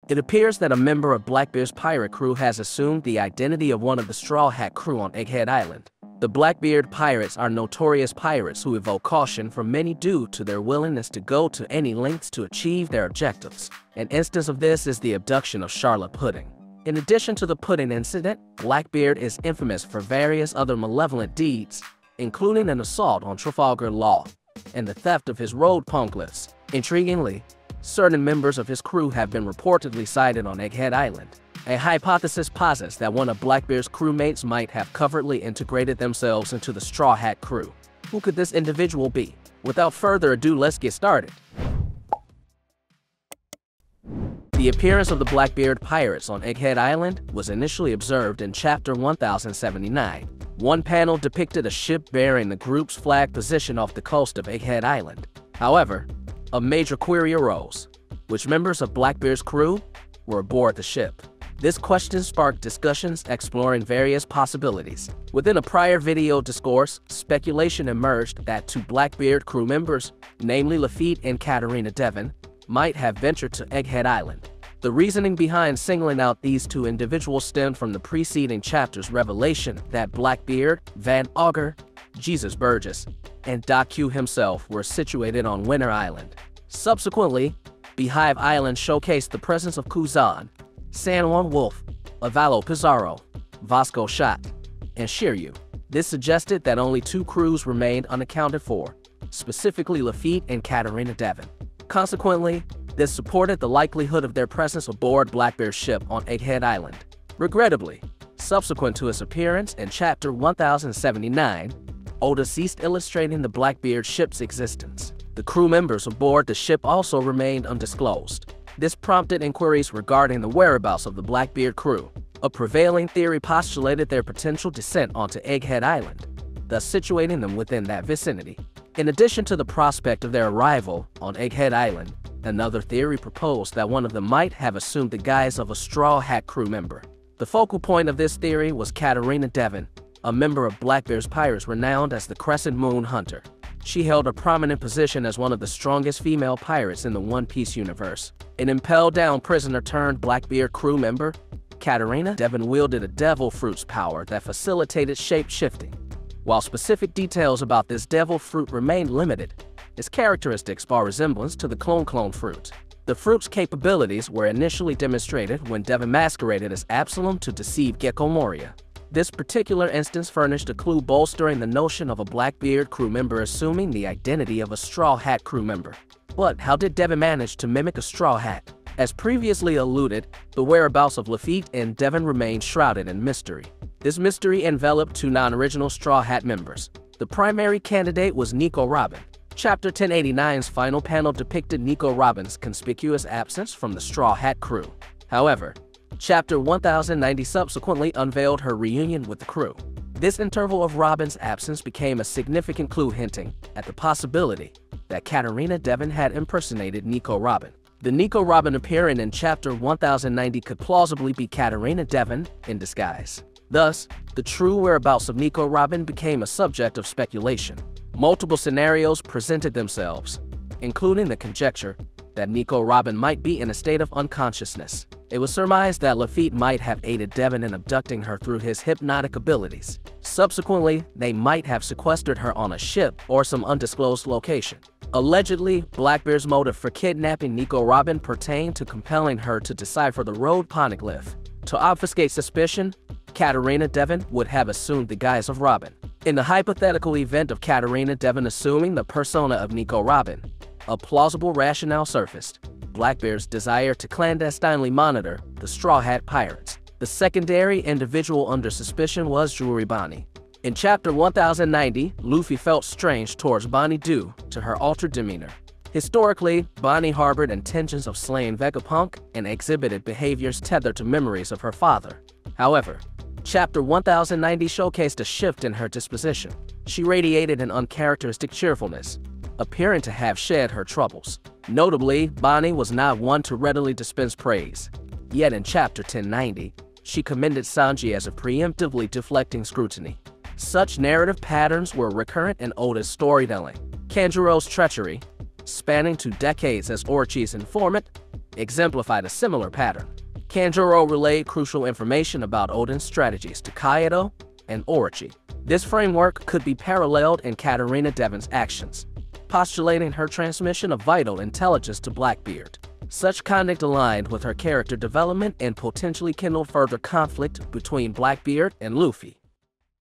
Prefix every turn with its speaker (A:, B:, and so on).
A: It appears that a member of Blackbeard's pirate crew has assumed the identity of one of the Straw Hat crew on Egghead Island. The Blackbeard pirates are notorious pirates who evoke caution from many due to their willingness to go to any lengths to achieve their objectives. An instance of this is the abduction of Charlotte Pudding. In addition to the Pudding incident, Blackbeard is infamous for various other malevolent deeds, including an assault on Trafalgar Law and the theft of his road poneglyphs. Intriguingly, certain members of his crew have been reportedly sighted on Egghead Island. A hypothesis posits that one of Blackbeard's crewmates might have covertly integrated themselves into the Straw Hat crew. Who could this individual be? Without further ado, let's get started. The appearance of the Blackbeard pirates on Egghead Island was initially observed in Chapter 1079. One panel depicted a ship bearing the group's flag positioned off the coast of Egghead Island. However, a major query arose: which members of Blackbeard's crew were aboard the ship? This question sparked discussions exploring various possibilities. Within a prior video discourse, speculation emerged that two Blackbeard crew members, namely Lafitte and Katarina Devon, might have ventured to Egghead Island. The reasoning behind singling out these two individuals stemmed from the preceding chapter's revelation that Blackbeard, Van Augur, Jesus Burgess, and Doc Q himself were situated on Winter Island. Subsequently, Beehive Island showcased the presence of Kuzan, San Juan Wolf, Avalo Pizarro, Vasco Shot, and Shiryu. This suggested that only two crews remained unaccounted for, specifically Lafitte and Katarina Devon. Consequently, this supported the likelihood of their presence aboard Blackbeard's ship on Egghead Island. Regrettably, subsequent to his appearance in Chapter 1079, Oda ceased illustrating the Blackbeard ship's existence. The crew members aboard the ship also remained undisclosed. This prompted inquiries regarding the whereabouts of the Blackbeard crew. A prevailing theory postulated their potential descent onto Egghead Island, thus situating them within that vicinity. In addition to the prospect of their arrival on Egghead Island, another theory proposed that one of them might have assumed the guise of a Straw Hat crew member. The focal point of this theory was Katarina Devon, a member of Blackbeard's pirates renowned as the Crescent Moon Hunter. She held a prominent position as one of the strongest female pirates in the One Piece universe. An impelled-down prisoner turned Blackbeard crew member, Katarina Devon wielded a Devil Fruit's power that facilitated shape-shifting. While specific details about this Devil Fruit remained limited, its characteristics bore resemblance to the Clone fruit. The fruit's capabilities were initially demonstrated when Devon masqueraded as Absalom to deceive Gecko Moria. This particular instance furnished a clue bolstering the notion of a Blackbeard crew member assuming the identity of a Straw Hat crew member. But how did Devon manage to mimic a Straw Hat? As previously alluded, the whereabouts of Lafitte and Devon remained shrouded in mystery. This mystery enveloped two non-original Straw Hat members. The primary candidate was Nico Robin. Chapter 1089's final panel depicted Nico Robin's conspicuous absence from the Straw Hat crew. However, Chapter 1090 subsequently unveiled her reunion with the crew. This interval of Robin's absence became a significant clue hinting at the possibility that Katarina Devon had impersonated Nico Robin. The Nico Robin appearing in Chapter 1090 could plausibly be Katarina Devon in disguise. Thus, the true whereabouts of Nico Robin became a subject of speculation. Multiple scenarios presented themselves, including the conjecture that Nico Robin might be in a state of unconsciousness. It was surmised that Lafitte might have aided Devon in abducting her through his hypnotic abilities. Subsequently, they might have sequestered her on a ship or some undisclosed location. Allegedly, Blackbeard's motive for kidnapping Nico Robin pertained to compelling her to decipher the road poneglyph. To obfuscate suspicion, Katarina Devon would have assumed the guise of Robin. In the hypothetical event of Katarina Devon assuming the persona of Nico Robin, a plausible rationale surfaced: Blackbeard's desire to clandestinely monitor the Straw Hat pirates. The secondary individual under suspicion was Jewelry Bonnie. In Chapter 1090, Luffy felt strange towards Bonnie due to her altered demeanor. Historically, Bonnie harbored intentions of slaying Vegapunk and exhibited behaviors tethered to memories of her father. However, Chapter 1090 showcased a shift in her disposition. She radiated an uncharacteristic cheerfulness, appearing to have shed her troubles. Notably, Bonnie was not one to readily dispense praise. Yet in Chapter 1090, she commended Sanji as a preemptively deflecting scrutiny. Such narrative patterns were recurrent in Oda's storytelling. Kanjuro's treachery, spanning 2 decades as Orochi's informant, exemplified a similar pattern. Kanjuro relayed crucial information about Oden's strategies to Kaido and Orochi. This framework could be paralleled in Katarina Devon's actions, postulating her transmission of vital intelligence to Blackbeard. Such conduct aligned with her character development and potentially kindled further conflict between Blackbeard and Luffy.